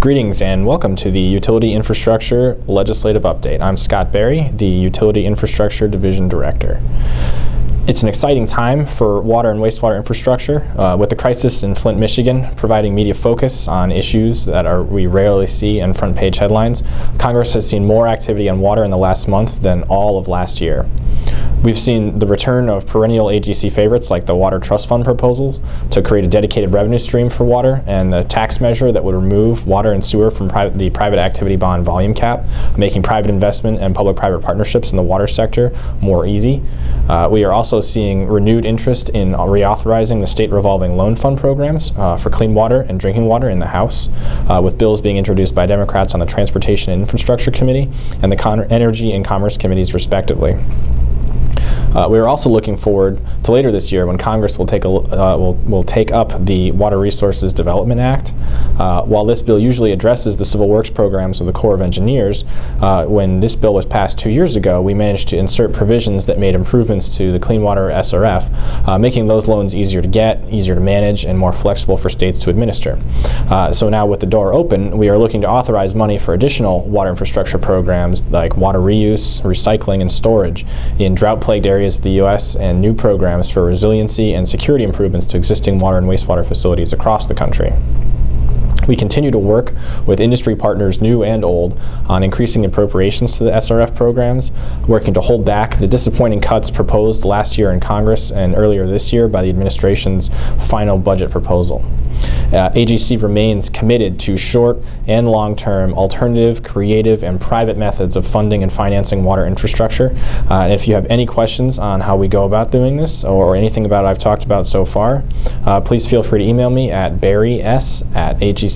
Greetings and welcome to the Utility Infrastructure Legislative Update. I'm Scott Berry, the Utility Infrastructure Division Director. It's an exciting time for water and wastewater infrastructure, with the crisis in Flint, Michigan providing media focus on issues that we rarely see in front page headlines. Congress has seen more activity on water in the last month than all of last year. We've seen the return of perennial AGC favorites like the Water Trust Fund proposals to create a dedicated revenue stream for water, and the tax measure that would remove water and sewer from the private activity bond volume cap, making private investment and public-private partnerships in the water sector more easy. We are also seeing renewed interest in reauthorizing the state revolving loan fund programs for clean water and drinking water in the House, with bills being introduced by Democrats on the Transportation and Infrastructure Committee and the Energy and Commerce Committees, respectively. We are also looking forward to later this year when Congress will take up the Water Resources Development Act. While this bill usually addresses the civil works programs of the Corps of Engineers, when this bill was passed 2 years ago, we managed to insert provisions that made improvements to the Clean Water SRF, making those loans easier to get, easier to manage, and more flexible for states to administer. So now with the door open, we are looking to authorize money for additional water infrastructure programs like water reuse, recycling, and storage in drought-plagued areas of the U.S. and new programs for resiliency and security improvements to existing water and wastewater facilities across the country. We continue to work with industry partners, new and old, on increasing appropriations to the SRF programs, working to hold back the disappointing cuts proposed last year in Congress and earlier this year by the administration's final budget proposal. AGC remains committed to short and long-term alternative, creative, and private methods of funding and financing water infrastructure. And if you have any questions on how we go about doing this or anything about what I've talked about so far, please feel free to email me at barrys@agc.org.